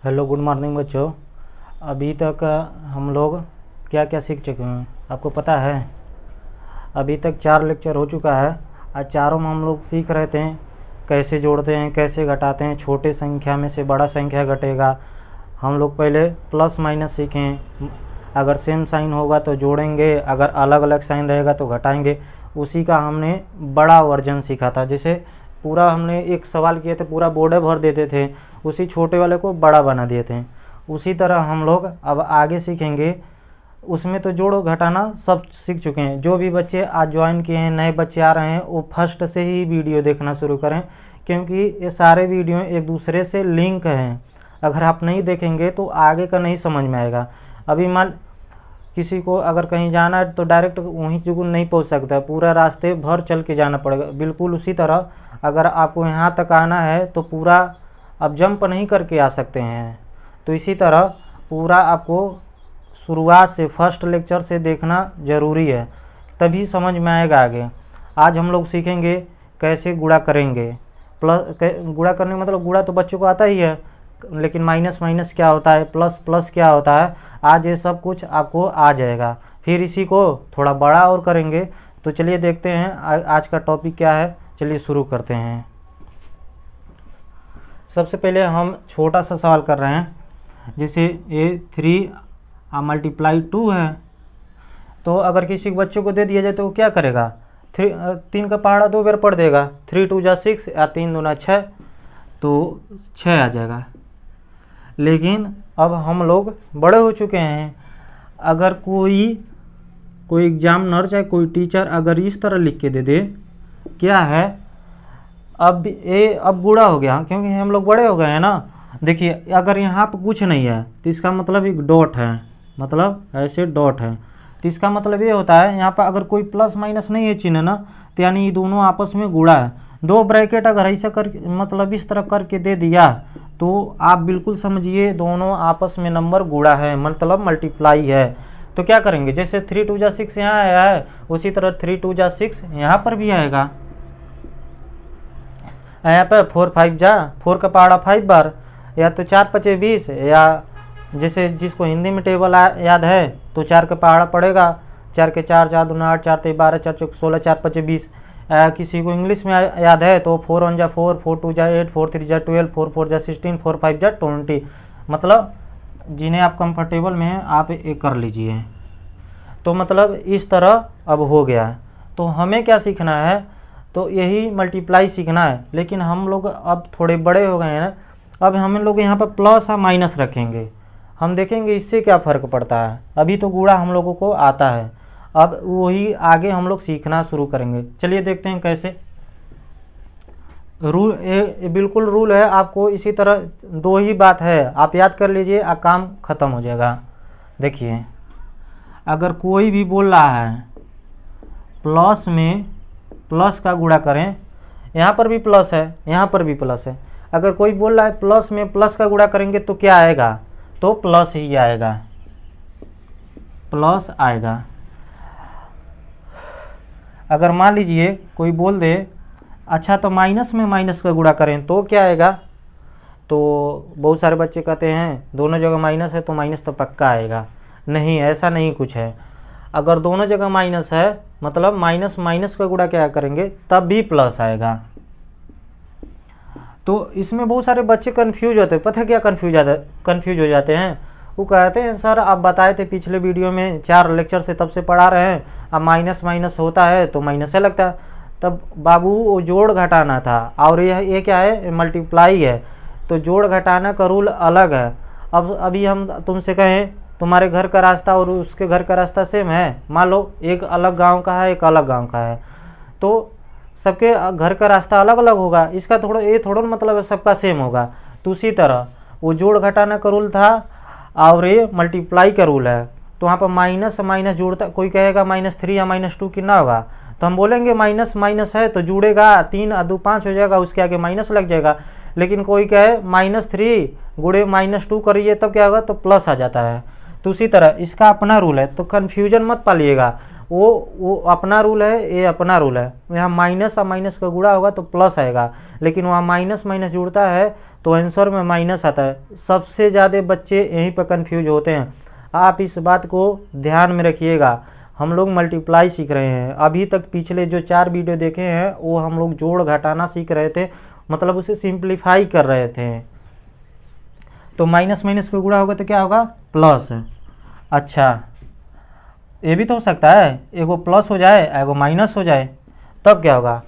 Hello, good morning बच्चों। अभी तक हम लोग क्या क्या सीख चुके हैं आपको पता है? अभी तक 4 लेक्चर हो चुका है। आज चारों में हम लोग सीख रहे थे कैसे जोड़ते हैं, कैसे घटाते हैं। छोटे संख्या में से बड़ा संख्या घटेगा। हम लोग पहले प्लस माइनस सीखें, अगर सेम साइन होगा तो जोड़ेंगे, अगर अलग अलग साइन रहेगा तो घटाएंगे। उसी का हमने बड़ा वर्जन सीखा था। जैसे पूरा हमने एक सवाल किए थे, पूरा बोर्ड भर देते थे, उसी छोटे वाले को बड़ा बना दिए थे। उसी तरह हम लोग अब आगे सीखेंगे। उसमें तो जोड़ो घटाना सब सीख चुके हैं। जो भी बच्चे आज ज्वाइन किए हैं, नए बच्चे आ रहे हैं, वो फर्स्ट से ही वीडियो देखना शुरू करें, क्योंकि ये सारे वीडियो एक दूसरे से लिंक हैं। अगर आप नहीं देखेंगे तो आगे का नहीं समझ में आएगा। अभी मान किसी को अगर कहीं जाना है तो डायरेक्ट वहीं जुगुन नहीं पहुंच सकता, पूरा रास्ते भर चल के जाना पड़ेगा। बिल्कुल उसी तरह अगर आपको यहाँ तक आना है तो पूरा अब जंप नहीं करके आ सकते हैं। तो इसी तरह पूरा आपको शुरुआत से फर्स्ट लेक्चर से देखना ज़रूरी है, तभी समझ में आएगा आगे। आज हम लोग सीखेंगे कैसे गुणा करेंगे। गुणा करने मतलब गुणा तो बच्चों को आता ही है, लेकिन माइनस माइनस क्या होता है, प्लस प्लस क्या होता है, आज ये सब कुछ आपको आ जाएगा। फिर इसी को थोड़ा बड़ा और करेंगे। तो चलिए देखते हैं आज का टॉपिक क्या है। चलिए शुरू करते हैं। सबसे पहले हम छोटा सा सवाल कर रहे हैं। जैसे ये 3 मल्टीप्लाई 2 है, तो अगर किसी बच्चों को दे दिया जाए तो वो क्या करेगा? 3 का पहाड़ा 2 बार पढ़ देगा। 3 2 जा 6 या 3 दूना 6, तो 6 आ जाएगा। लेकिन अब हम लोग बड़े हो चुके हैं। अगर कोई एग्जामिनर चाहे कोई टीचर अगर इस तरह लिख के दे दे, क्या है, अब गुणा हो गया, क्योंकि हम लोग बड़े हो गए हैं ना। देखिए अगर यहाँ पर कुछ नहीं है तो इसका मतलब एक डॉट है, मतलब ऐसे डॉट है, तो इसका मतलब ये होता है यहाँ पर अगर कोई प्लस माइनस नहीं है चिन्ह ना, तो यानी ये दोनों आपस में गुणा है। 2 ब्रैकेट अगर ऐसा कर मतलब इस तरह करके दे दिया तो आप बिल्कुल समझिए दोनों आपस में नंबर गुणा है, मतलब मल्टीप्लाई है। तो क्या करेंगे, जैसे 3 2 जा 6 यहाँ आया है, उसी तरह 3 2 जा 6 यहाँ पर भी आएगा। यहाँ पर 4 5 जा 4 का पहाड़ा 5 बार, या तो 4 5 20, या जैसे जिसको हिंदी में टेबल याद है तो 4 का पहाड़ा पड़ेगा। 4 के 4 4 दूना 8, 4 3 12, 4 4 16, 4 5 20। किसी को इंग्लिश में याद है तो 4 1 जा 4, 4 2 जा 8, 4 3 जा 12, 4 4 जा 16, 4 5 जा 20। मतलब जिन्हें आप कंफर्टेबल में हैं आप एक कर लीजिए। तो मतलब इस तरह अब हो गया। तो हमें क्या सीखना है, तो यही मल्टीप्लाई सीखना है। लेकिन हम लोग अब थोड़े बड़े हो गए हैं ना, अब हम लोग यहाँ पर प्लस और माइनस rखेंगे। हम देखेंगे इससे क्या फ़र्क पड़ता है। अभी तो गुणा हम लोगों को आता है, अब वही आगे हम लोग सीखना शुरू करेंगे। चलिए देखते हैं कैसे। रूल बिल्कुल रूल है आपको। इसी तरह 2 ही बात है, आप याद कर लीजिए, काम ख़त्म हो जाएगा। देखिए अगर कोई भी बोल रहा है प्लस में प्लस का गुणा करें, यहाँ पर भी प्लस है, यहाँ पर भी प्लस है। अगर कोई बोल रहा है प्लस में प्लस का गुणा करेंगे तो क्या आएगा, तो प्लस ही आएगा, प्लस आएगा। अगर मान लीजिए कोई बोल दे अच्छा तो माइनस में माइनस का गुणा करें तो क्या आएगा, तो बहुत सारे बच्चे कहते हैं दोनों जगह माइनस है तो माइनस तो पक्का आएगा। नहीं, ऐसा नहीं कुछ है। अगर दोनों जगह माइनस है मतलब माइनस माइनस का गुणा क्या करेंगे तब भी प्लस आएगा। तो इसमें बहुत सारे बच्चे कंफ्यूज होते हैं। पता है क्या कंफ्यूज हो जाते हैं? वो कहते हैं सर आप बताए थे पिछले वीडियो में 4 लेक्चर से तब से पढ़ा रहे हैं, अब माइनस माइनस होता है तो माइनस से लगता है। तब बाबू वो जोड़ घटाना था, और ये क्या है, मल्टीप्लाई है। तो जोड़ घटाना का रूल अलग है। अब अभी हम तुमसे कहें तुम्हारे घर का रास्ता और उसके घर का रास्ता सेम है, मान लो एक अलग गांव का है एक अलग गांव का है, तो सबके घर का रास्ता अलग अलग होगा। इसका ये थोड़ा मतलब है सबका सेम होगा। तो उसी तरह वो जोड़ घटाना का रूल था और ये मल्टीप्लाई का रूल है। तो वहाँ पर माइनस माइनस जोड़ता, कोई कहेगा -3 या -2 कितना होगा, तो हम बोलेंगे माइनस माइनस है तो जुड़ेगा, 3 और 2 5 हो जाएगा, उसके आगे माइनस लग जाएगा। लेकिन कोई कहे -3 गुणे -2 करिए तब क्या होगा, तो प्लस आ जाता है। तो उसी तरह इसका अपना रूल है, तो कन्फ्यूजन मत पालिएगा। वो अपना रूल है, ये अपना रूल है। यहाँ माइनस और माइनस का गुणा होगा तो प्लस आएगा, लेकिन वहाँ माइनस माइनस जुड़ता है तो आंसर में माइनस आता है। सबसे ज़्यादा बच्चे यहीं पर कंफ्यूज होते हैं। आप इस बात को ध्यान में रखिएगा। हम लोग मल्टीप्लाई सीख रहे हैं। अभी तक पिछले जो 4 वीडियो देखे हैं वो हम लोग जोड़ घटाना सीख रहे थे, मतलब उसे सिंप्लीफाई कर रहे थे। तो माइनस माइनस को गुणा होगा तो क्या होगा? प्लस। अच्छा, ये भी तो हो सकता है, एगो प्लस हो जाए एगो माइनस हो जाए, तब क्या होगा?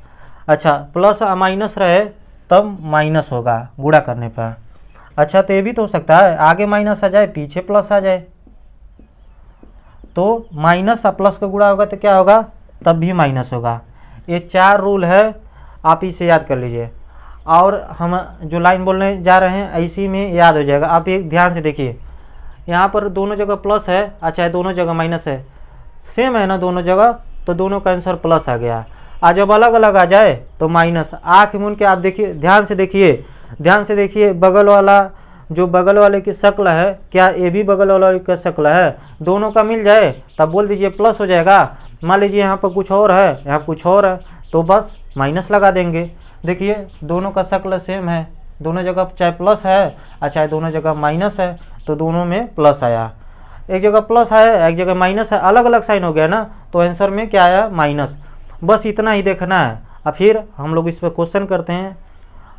अच्छा, प्लस और माइनस रहे तब माइनस होगा गुणा करने पर। अच्छा, तो ये भी तो हो सकता है, आगे माइनस आ जाए पीछे प्लस आ जाए। तो माइनस और प्लस का गुणा होगा तो क्या होगा? तब भी माइनस होगा। ये 4 रूल है, आप इसे याद कर लीजिए। और हम जो लाइन बोलने जा रहे हैं इसी में याद हो जाएगा। आप एक ध्यान से देखिए, यहाँ पर दोनों जगह प्लस है, अच्छा दोनों जगह माइनस है, सेम है ना दोनों जगह, तो दोनों का आंसर प्लस आ गया। आज जब अलग अलग आ जाए तो माइनस। आँख मूंद के आप देखिए, ध्यान से देखिए, ध्यान से देखिए, बगल वाला जो बगल वाले की शक्ल है, क्या ये भी बगल वाले का शक्ल है? दोनों का मिल जाए तब बोल दीजिए प्लस हो जाएगा। मान लीजिए यहाँ पर कुछ और है, यहाँ कुछ और है, तो बस माइनस लगा देंगे। देखिए दोनों का शक्ल सेम है, दोनों जगह चाहे प्लस है और चाहे दोनों जगह माइनस है, तो दोनों में प्लस आया। एक जगह प्लस है एक जगह माइनस है, अलग अलग साइन हो गया ना, तो आंसर में क्या आया? माइनस। बस इतना ही देखना है। अब फिर हम लोग इस पर क्वेश्चन करते हैं,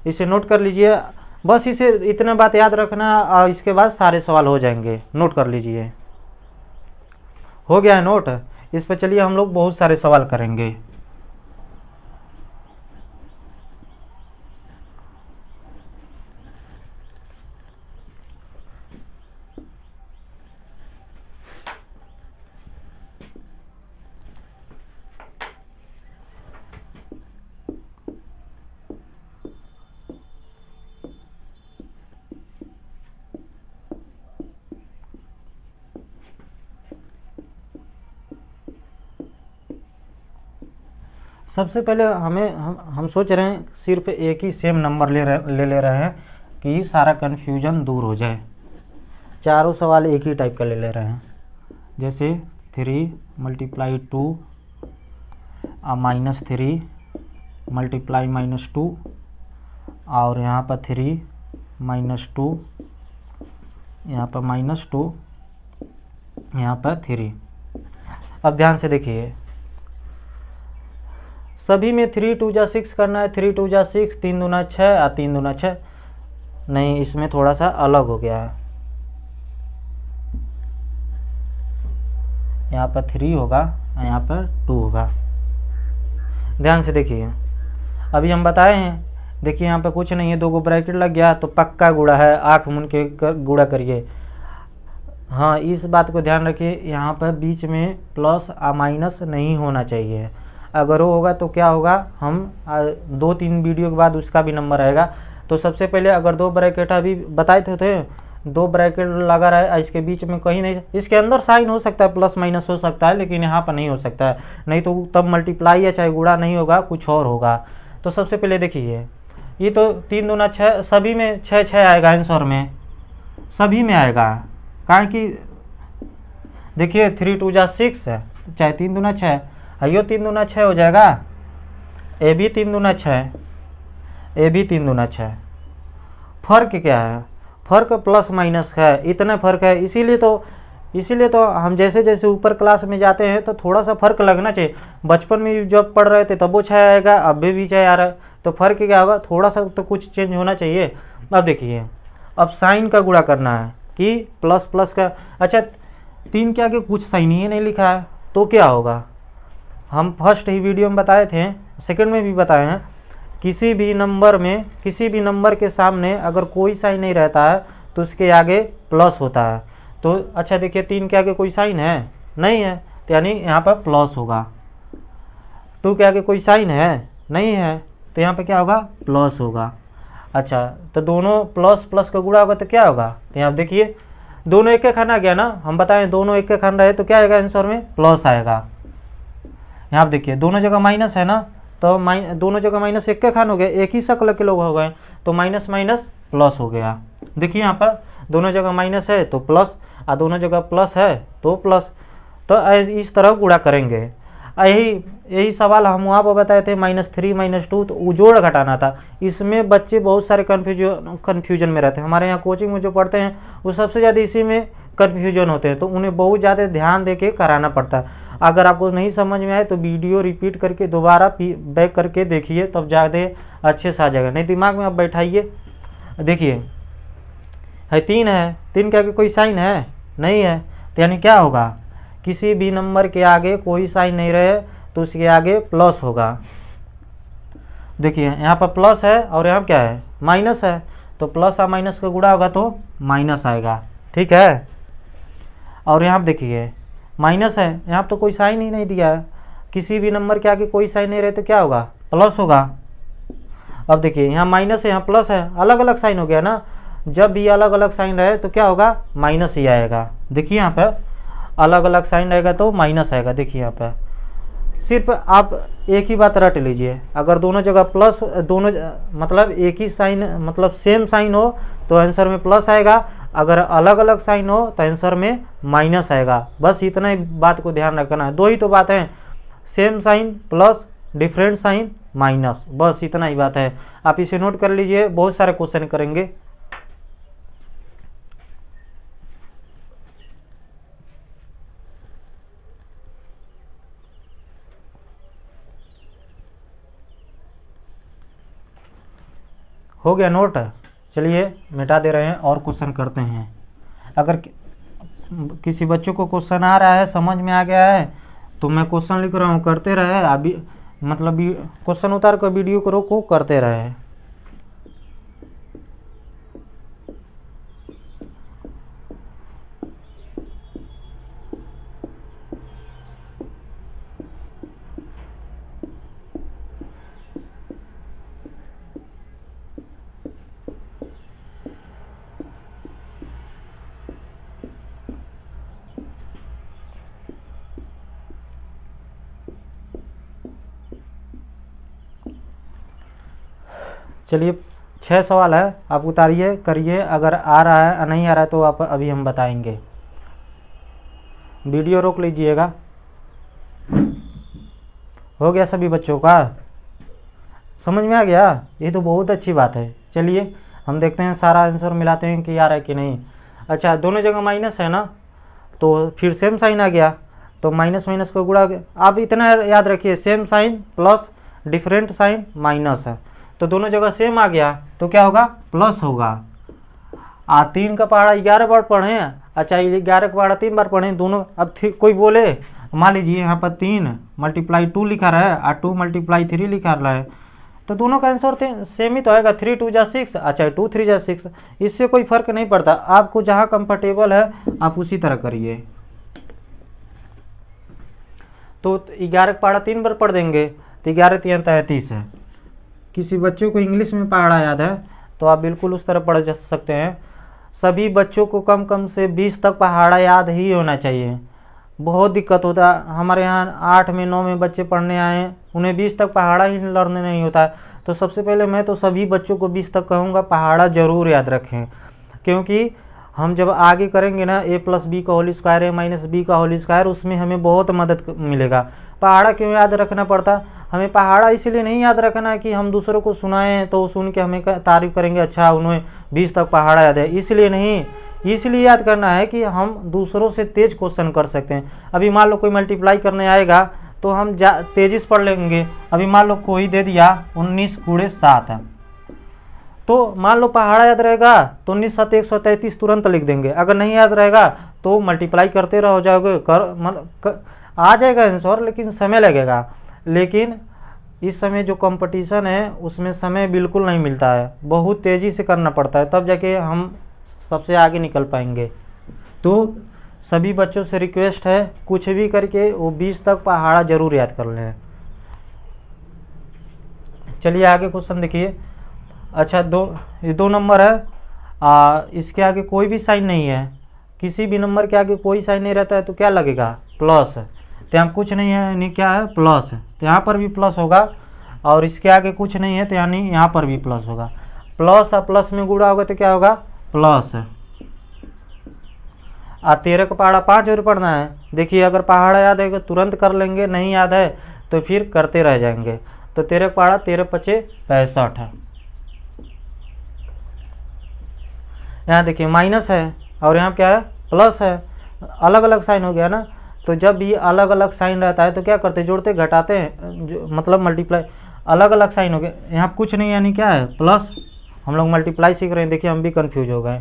इसे नोट कर लीजिए। बस इसे इतना बात याद रखना और इसके बाद सारे सवाल हो जाएंगे। नोट कर लीजिए, हो गया है नोट? इस पर चलिए हम लोग बहुत सारे सवाल करेंगे। सबसे पहले हम सोच रहे हैं सिर्फ एक ही सेम नंबर ले रहे हैं कि सारा कन्फ्यूजन दूर हो जाए। चारों सवाल एक ही टाइप का ले रहे हैं, जैसे 3 × 2 -3 × -2, और यहाँ पर 3 -2, यहाँ पर -2, यहाँ पर 3। अब ध्यान से देखिए, सभी में 3 × 2 = 6 करना है। 3 × 2 = 6, 3 दूना 6 और 3 दूना 6। नहीं, इसमें थोड़ा सा अलग हो गया है। यहाँ पर 3 होगा और यहाँ पर 2 होगा। ध्यान से देखिए, अभी हम बताए हैं, देखिए यहाँ पर कुछ नहीं है, 2 गो ब्रैकेट लग गया तो पक्का गुणा है। आँख मूंद के गुणा करिए। हाँ, इस बात को ध्यान रखिए, यहाँ पर बीच में प्लस और माइनस नहीं होना चाहिए। अगर वो होगा तो क्या होगा, हम 2-3 वीडियो के बाद उसका भी नंबर आएगा। तो सबसे पहले अगर 2 ब्रैकेट अभी बताए थे 2 ब्रैकेट लगा रहा है, इसके बीच में कहीं नहीं, इसके अंदर साइन हो सकता है, प्लस माइनस हो सकता है, लेकिन यहाँ पर नहीं हो सकता है। नहीं तो तब मल्टीप्लाई या चाहे गुणा नहीं होगा, कुछ और होगा। तो सबसे पहले देखिए, ये तो 3 दूना 6, सभी में 6 आएगा आंसर में, सभी में आएगा। कहाँ कि देखिए 3 × 2 = 6 है, चाहे 3 दूना 6, यो 3 दूना 6 हो जाएगा, ए भी 3 दूना 6, ए भी 3 दूना 6। फर्क क्या है? फर्क प्लस माइनस है, इतना फर्क है। इसीलिए तो हम जैसे जैसे ऊपर क्लास में जाते हैं तो थोड़ा सा फर्क लगना चाहिए। बचपन में जब पढ़ रहे थे तब वो 6 आएगा, अब भी 6 आ रहा है, तो फर्क क्या होगा? थोड़ा सा तो कुछ चेंज होना चाहिए। अब देखिए, अब साइन का गुणा करना है कि प्लस प्लस का। अच्छा, 3 के आगे कुछ साइन ही नहीं लिखा है, तो क्या होगा? हम फर्स्ट ही वीडियो में बताए थे, सेकंड में भी बताए हैं, किसी भी नंबर के सामने अगर कोई साइन नहीं रहता है तो उसके आगे प्लस होता है। तो अच्छा देखिए, 3 के आगे कोई साइन है? नहीं है, तो यानी यहाँ पर प्लस होगा। 2 के आगे कोई साइन है? नहीं है, तो यहाँ पर क्या होगा? प्लस होगा। अच्छा, तो दोनों प्लस प्लस का गुणा होगा तो क्या होगा? तो यहाँ देखिए, दोनों एक खाना आ गया ना, हम बताएं दोनों एक खान रहे तो क्या आएगा आंसर में? प्लस आएगा। यहाँ देखिए, दोनों जगह माइनस है ना, तो दोनों जगह माइनस एक खान हो गया, एक ही शक्ल के लोग हो गए, तो माइनस माइनस प्लस हो गया। देखिए यहाँ पर दोनों जगह माइनस है तो प्लस, और दोनों जगह प्लस है तो प्लस। तो इस तरह गुणा करेंगे। यही यही सवाल हम वहाँ पर बताए थे -3 -2, तो वो जोड़ घटाना था। इसमें बच्चे बहुत सारे कन्फ्यूजन में रहते हैं। हमारे यहाँ कोचिंग में जो पढ़ते हैं वो सबसे ज़्यादा इसी में कन्फ्यूजन होते हैं, तो उन्हें बहुत ज़्यादा ध्यान दे के कराना पड़ता है। अगर आपको नहीं समझ में आए तो वीडियो रिपीट करके दोबारा बैक करके देखिए, तब ज़्यादा अच्छे से आ जाएगा। नहीं दिमाग में आप बैठाइए। देखिए है 3 है, 3 के आगे कोई साइन है नहीं है, तो यानी क्या होगा, किसी भी नंबर के आगे कोई साइन नहीं रहे तो उसके आगे प्लस होगा। देखिए यहाँ पर प्लस है और यहाँ क्या है, माइनस है, तो प्लस और माइनस का गुणा होगा तो माइनस आएगा, ठीक है। और यहाँ देखिए माइनस है, यहाँ तो कोई साइन ही नहीं दिया है, किसी भी नंबर के आगे कोई साइन नहीं रहे तो क्या होगा, प्लस होगा। अब देखिए यहाँ माइनस है, यहाँ प्लस है, अलग अलग साइन हो गया ना। जब भी अलग अलग साइन रहे तो क्या होगा, माइनस ही आएगा। देखिए यहाँ पर अलग अलग साइन रहेगा तो माइनस आएगा। देखिए यहाँ पर सिर्फ आप एक ही बात रट लीजिए, अगर दोनों जगह प्लस, दोनों मतलब एक ही साइन मतलब सेम साइन हो तो आंसर में प्लस आएगा, अगर अलग अलग साइन हो तो आंसर में माइनस आएगा। बस इतना ही बात को ध्यान रखना है। दो ही तो बात है, same sign plus, different sign minus, बस इतना ही बात है। आप इसे नोट कर लीजिए, बहुत सारे क्वेश्चन करेंगे। हो गया नोट, चलिए मिटा दे रहे हैं और क्वेश्चन करते हैं। अगर किसी बच्चों को क्वेश्चन आ रहा है, समझ में आ गया है, तो मैं क्वेश्चन लिख रहा हूँ, करते रहे। अभी मतलब क्वेश्चन उतार कर वीडियो को रोको, करते रहे। चलिए 6 सवाल है, आप उतारिए, करिए। अगर आ रहा है नहीं आ रहा है तो आप अभी हम बताएंगे। वीडियो रोक लीजिएगा। हो गया सभी बच्चों का, समझ में आ गया? ये तो बहुत अच्छी बात है। चलिए हम देखते हैं, सारा आंसर मिलाते हैं कि आ रहा है कि नहीं। अच्छा, दोनों जगह माइनस है ना, तो फिर सेम साइन आ गया, तो माइनस माइनस को गुणा। आप इतना याद रखिए, same sign plus different sign minus है, तो दोनों जगह सेम आ गया तो क्या होगा, प्लस होगा। 3 का पहाड़ा 11 बार पढ़े। अच्छा, 11 का पहाड़ा 3 बार पढ़े दोनों। अब कोई बोले, मान लीजिए यहाँ पर 3 × 2 लिखा रहा है और 2 × 3 लिखा रहा है, तो दोनों का आंसर सेम ही तो आएगा। 3 2 जा 6, अच्छा 2 3 जा 6, इससे कोई फर्क नहीं पड़ता। आपको जहाँ कंफर्टेबल है आप उसी तरह करिए। तो 11 का पहाड़ा 3 बार पढ़ देंगे तो 11 3 33 है। किसी बच्चों को इंग्लिश में पहाड़ा याद है तो आप बिल्कुल उस तरह पढ़ जा सकते हैं। सभी बच्चों को कम कम से 20 तक पहाड़ा याद ही होना चाहिए। बहुत दिक्कत होता है, हमारे यहाँ 8 में 9 में बच्चे पढ़ने आए, उन्हें 20 तक पहाड़ा ही लर्न नहीं होता है। तो सबसे पहले मैं तो सभी बच्चों को 20 तक कहूँगा पहाड़ा ज़रूर याद रखें, क्योंकि हम जब आगे करेंगे ना a+b का होल स्क्वायर है -b का होल स्क्वायर, उसमें हमें बहुत मदद मिलेगा। पहाड़ा क्यों याद रखना पड़ता? हमें पहाड़ा इसलिए नहीं याद रखना है कि हम दूसरों को सुनाएं तो सुन के हमें तारीफ करेंगे, अच्छा उन्हें 20 तक पहाड़ा याद है, इसलिए नहीं। इसलिए याद करना है कि हम दूसरों से तेज क्वेश्चन कर सकते हैं। अभी मान लो कोई मल्टीप्लाई करने आएगा तो हम तेजी से पढ़ लेंगे। अभी मान लो कोई दे दिया 19 × 7 है, तो मान लो पहाड़ा याद रहेगा तो 19 7 133 तुरंत लिख देंगे। अगर नहीं याद रहेगा तो मल्टीप्लाई करते रहो जाओगे, आ जाएगा आंसर, लेकिन समय लगेगा। लेकिन इस समय जो कंपटीशन है उसमें समय बिल्कुल नहीं मिलता है, बहुत तेज़ी से करना पड़ता है, तब जाके हम सबसे आगे निकल पाएंगे। तो सभी बच्चों से रिक्वेस्ट है, कुछ भी करके वो 20 तक पहाड़ा जरूर याद कर लें। चलिए आगे क्वेश्चन देखिए। अच्छा, ये 2 नंबर है, इसके आगे कोई भी साइन नहीं है, किसी भी नंबर के आगे कोई साइन नहीं रहता है तो क्या लगेगा, प्लस। तो यहाँ कुछ नहीं है यानी क्या है, प्लस है, तो यहाँ पर भी प्लस होगा। और इसके आगे कुछ नहीं है तो यानी यहाँ पर भी प्लस होगा। प्लस और प्लस में गुणा होगा तो क्या होगा, प्लस। 13 का पहाड़ा 5 बार पढ़ना है। देखिए अगर पहाड़ा याद है तो तुरंत कर लेंगे, नहीं याद है तो फिर करते रह जाएंगे। तो 13 का पहाड़ा 13 पचे 65 है। यहाँ देखिए माइनस है और यहाँ क्या है प्लस है, अलग अलग साइन हो गया ना। तो जब भी अलग अलग साइन रहता है तो क्या करते हैं, जोड़ते घटाते हैं, मतलब मल्टीप्लाई। अलग अलग साइन हो गया, यहाँ कुछ नहीं यानी क्या है प्लस। हम लोग मल्टीप्लाई सीख रहे हैं, देखिए हम भी कंफ्यूज हो गए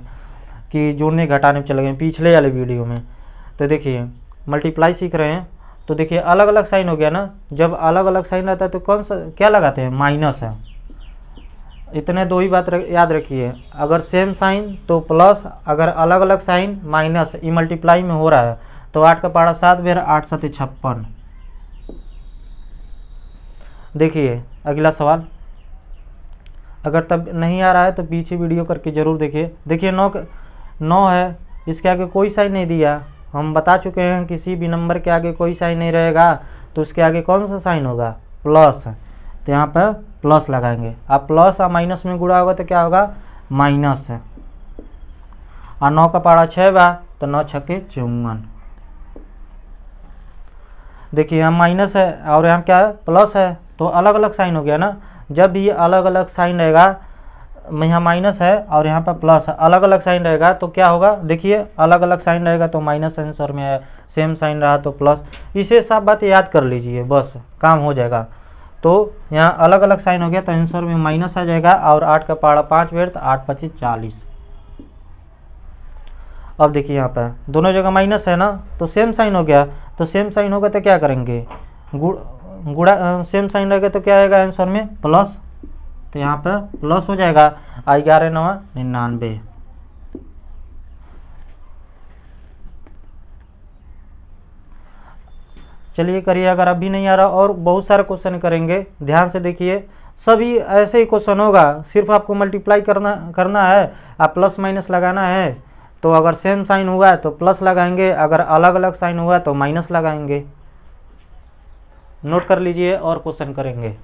कि जोड़ने घटाने में चले गए पिछले वाले वीडियो में। तो देखिए मल्टीप्लाई सीख रहे हैं, तो देखिए अलग अलग साइन हो गया ना। जब अलग अलग साइन रहता है तो कौन सा क्या लगाते हैं, माइनस है। इतने दो ही बात याद रखिए, अगर सेम साइन तो प्लस, अगर अलग अलग साइन माइनस। ये मल्टीप्लाई में हो रहा है तो 8 का पहाड़ा 7 बार 8 7 56। देखिए अगला सवाल, अगर तब नहीं आ रहा है तो पीछे वीडियो करके ज़रूर देखिए। देखिए 9 है, इसके आगे कोई साइन नहीं दिया। हम बता चुके हैं किसी भी नंबर के आगे कोई साइन नहीं रहेगा तो उसके आगे कौन सा साइन होगा, प्लस। तो यहाँ पर प्लस लगाएंगे। अब प्लस और माइनस में गुणा होगा तो क्या होगा, माइनस है। और 9 का पहाड़ा 6 बा तो 9 छक्के 54। देखिए यहाँ माइनस है और यहाँ क्या है प्लस है, तो अलग अलग साइन हो गया ना। जब भी अलग अलग साइन रहेगा, यहाँ माइनस है और यहाँ पर प्लस है, अलग अलग साइन रहेगा तो क्या होगा, देखिए अलग अलग साइन रहेगा तो माइनस आंसर में है, सेम साइन रहा तो प्लस। इसे सब बात याद कर लीजिए, बस काम हो जाएगा। तो यहाँ अलग अलग साइन हो गया तो आंसर में माइनस आ जाएगा। और 8 का पहाड़ा 5 बार तो 8 25 40। अब देखिए यहाँ पर दोनों जगह माइनस है ना, तो सेम साइन हो गया। तो सेम साइन होगा तो क्या करेंगे, गुणा। सेम साइन रहेगा तो क्या आएगा आंसर में, प्लस। तो यहाँ पर प्लस हो जाएगा। 11 9 99। चलिए करिए, अगर अभी नहीं आ रहा और बहुत सारे क्वेश्चन करेंगे, ध्यान से देखिए। सभी ऐसे ही क्वेश्चन होगा, सिर्फ आपको मल्टीप्लाई करना है, आप प्लस माइनस लगाना है। तो अगर सेम साइन हुआ तो प्लस लगाएंगे, अगर अलग अलग साइन हुआ तो माइनस लगाएंगे। नोट कर लीजिए और क्वेश्चन करेंगे।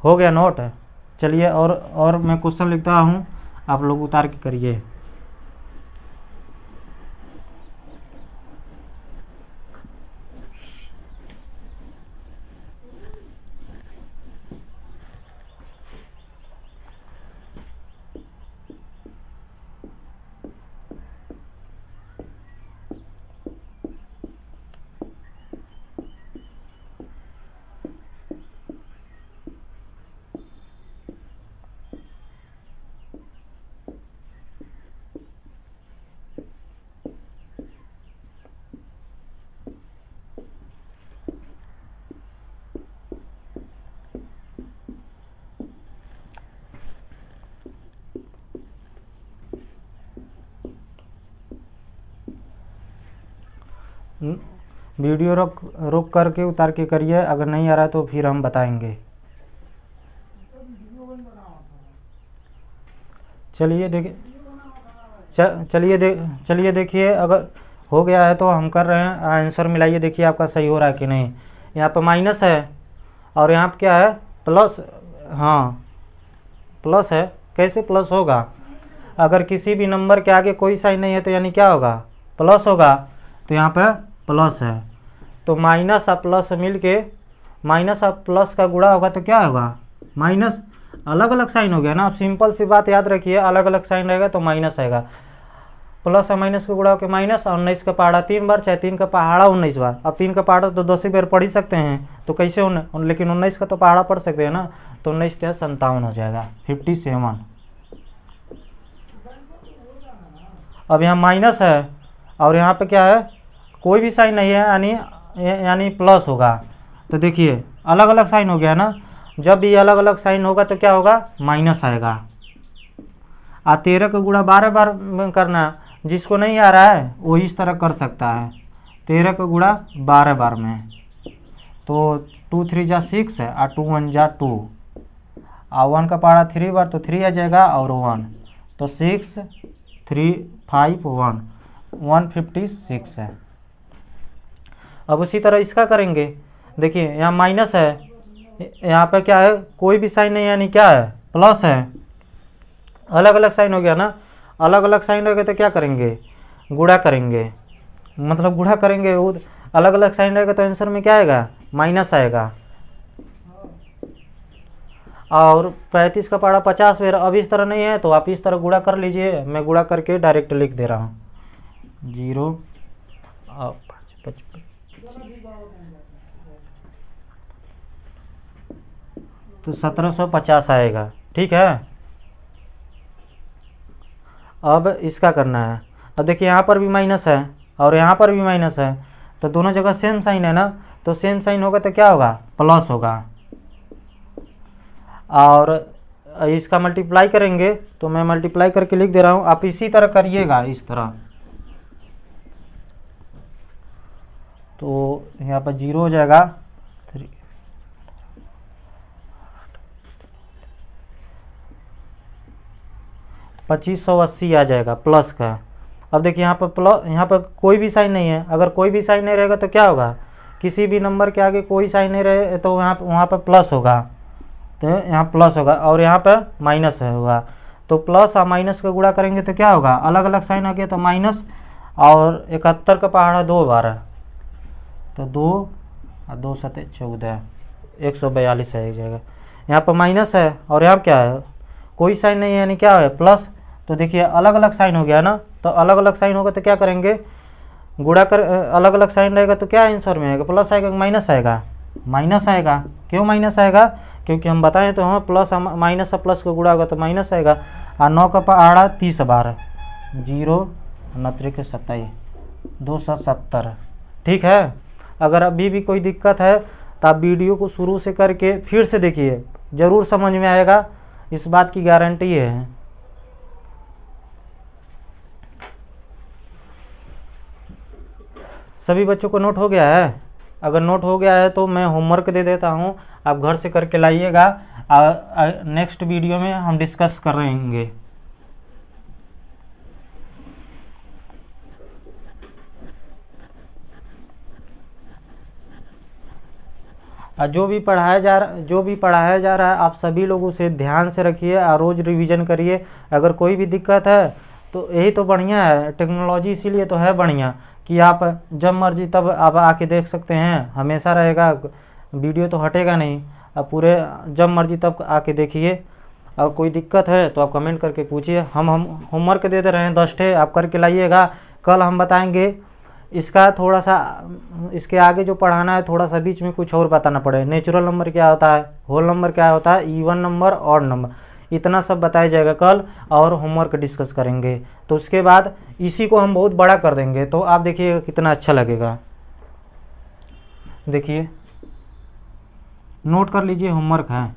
हो गया नोट। चलिए और मैं क्वेश्चन लिखता हूँ, आप लोग उतार के करिए। वीडियो रोक करके उतार के करिए, अगर नहीं आ रहा तो फिर हम बताएंगे। चलिए देखिए, चलिए देखिए, अगर हो गया है तो हम कर रहे हैं। आंसर मिलाइए, देखिए आपका सही हो रहा है कि नहीं। यहाँ पर माइनस है और यहाँ पर क्या है प्लस। हाँ प्लस है, कैसे प्लस होगा, अगर किसी भी नंबर के आगे कोई साइन नहीं है तो यानी क्या होगा, प्लस होगा। तो यहाँ पर प्लस है, तो माइनस और प्लस मिल के, माइनस और प्लस का गुणा होगा तो क्या होगा, माइनस। अलग अलग साइन हो गया ना, आप सिंपल सी बात याद रखिए, अलग अलग साइन रहेगा तो माइनस आएगा। प्लस और माइनस का गुणा होकर माइनस। और 19 का पहाड़ा 3 बार, चाहे 3 का पहाड़ा 19 बार। अब 3 का पहाड़ा तो 10 बार पढ़ ही सकते हैं, तो कैसे लेकिन 19 का तो पहाड़ा पढ़ सकते हैं ना। तो 19 क्या 57 हो जाएगा, 57। अब यहाँ माइनस है और यहाँ पे क्या है, कोई भी साइन नहीं है, यानी प्लस होगा। तो देखिए अलग अलग साइन हो गया ना, जब भी अलग अलग साइन होगा तो क्या होगा, माइनस आएगा। 13 का गुणा 12 बार करना, जिसको नहीं आ रहा है वो इस तरह कर सकता है। 13 का गुणा 12 बार में, तो 2 3 जा 6 है और 2 1 जा 2, और 1 का पहाड़ा 3 बार तो 3 आ जाएगा और 1, तो 6 3 5 1 156 है। अब उसी तरह इसका करेंगे। देखिए यहाँ माइनस है, यहाँ पे क्या है, कोई भी साइन नहीं, यानी क्या है, प्लस है। अलग अलग साइन हो गया ना, अलग अलग साइन रहेगा तो क्या करेंगे, गुणा करेंगे, मतलब गुणा करेंगे। वो अलग अलग साइन रहेगा तो आंसर में क्या आएगा, माइनस आएगा। और 35 का पहाड़ा 50 फिर अब इस तरह नहीं है तो आप इस तरह गुणा कर लीजिए, मैं गुणा करके डायरेक्ट लिख दे रहा हूँ 0 और 55 तो 1750 आएगा। ठीक है, अब इसका करना है। अब देखिए यहाँ पर भी माइनस है और यहाँ पर भी माइनस है, तो दोनों जगह सेम साइन है ना, तो सेम साइन होगा तो क्या होगा, प्लस होगा। और इसका मल्टीप्लाई करेंगे तो मैं मल्टीप्लाई करके लिख दे रहा हूँ, आप इसी तरह करिएगा, इस तरह। तो यहाँ पर 0 हो जाएगा 3 2580 आ जाएगा प्लस का। अब देखिए यहाँ पर प्लस, यहाँ पर कोई भी साइन नहीं है, अगर कोई भी साइन नहीं रहेगा तो क्या होगा, किसी भी नंबर के आगे कोई साइन नहीं रहे तो वहाँ पर प्लस होगा, तो यहाँ प्लस होगा और यहाँ पर माइनस होगा। तो प्लस और माइनस का गुणा करेंगे तो क्या होगा, अलग अलग साइन आ गया तो माइनस, और 71 का पहाड़ा 2 बार है तो 2 और 2 7 14 142 है एक जगह। यहाँ पर माइनस है और यहाँ क्या है, कोई साइन नहीं है यानी क्या है, प्लस। तो देखिए अलग अलग साइन हो गया ना, तो अलग अलग साइन होगा तो क्या करेंगे, गुणा कर, अलग अलग साइन रहेगा तो क्या आंसर में आएगा, प्लस आएगा माइनस आएगा, माइनस आएगा। क्यों माइनस आएगा, क्योंकि हम बताएं तो हाँ प्लस माइनस और प्लस का गुणा होगा तो माइनस आएगा। और 9 का पहाड़ा 30 बार है 0 29 के 27 270। ठीक है, अगर अभी भी कोई दिक्कत है तो आप वीडियो को शुरू से करके फिर से देखिए, ज़रूर समझ में आएगा, इस बात की गारंटी है। सभी बच्चों को नोट हो गया है? अगर नोट हो गया है तो मैं होमवर्क दे देता हूँ, आप घर से करके लाइएगा, नेक्स्ट वीडियो में हम डिस्कस कर रहेंगे। जो भी पढ़ाया जा रहा है आप सभी लोग उसे ध्यान से रखिए और रोज़ रिवीजन करिए। अगर कोई भी दिक्कत है तो यही तो बढ़िया है, टेक्नोलॉजी इसीलिए तो है बढ़िया कि आप जब मर्जी तब आप आके देख सकते हैं, हमेशा रहेगा, वीडियो तो हटेगा नहीं, आप पूरे जब मर्जी तब आके देखिए। और कोई दिक्कत है तो आप कमेंट करके पूछिए, हम होमवर्क दे रहे हैं 10 आप करके लाइएगा। कल हम बताएंगे इसका थोड़ा सा, इसके आगे जो पढ़ाना है थोड़ा सा बीच में कुछ और बताना पड़े, नेचुरल नंबर क्या होता है, होल नंबर क्या होता है, इवन नंबर, ऑड नंबर, इतना सब बताया जाएगा कल, और होमवर्क डिस्कस करेंगे। तो उसके बाद इसी को हम बहुत बड़ा कर देंगे, तो आप देखिएगा कितना अच्छा लगेगा। देखिए नोट कर लीजिए, होमवर्क है।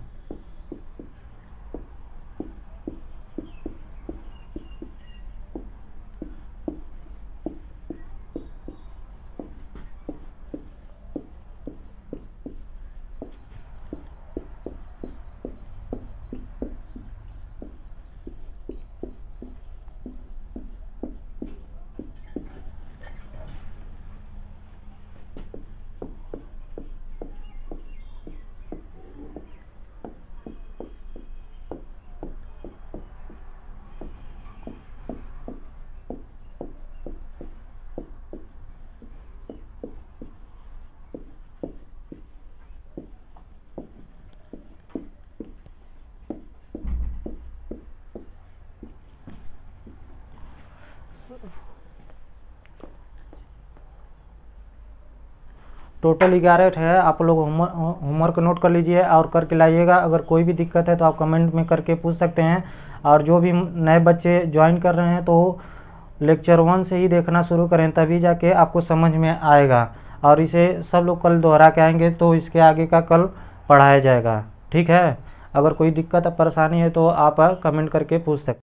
टोटल 11 है, आप लोग होमवर्क नोट कर लीजिए और करके लाइएगा। अगर कोई भी दिक्कत है तो आप कमेंट में करके पूछ सकते हैं। और जो भी नए बच्चे ज्वाइन कर रहे हैं तो लेक्चर 1 से ही देखना शुरू करें, तभी जाके आपको समझ में आएगा। और इसे सब लोग कल दोहरा के आएंगे तो इसके आगे का कल पढ़ाया जाएगा। ठीक है, अगर कोई दिक्कत परेशानी है तो आप कमेंट करके पूछ सकते हैं।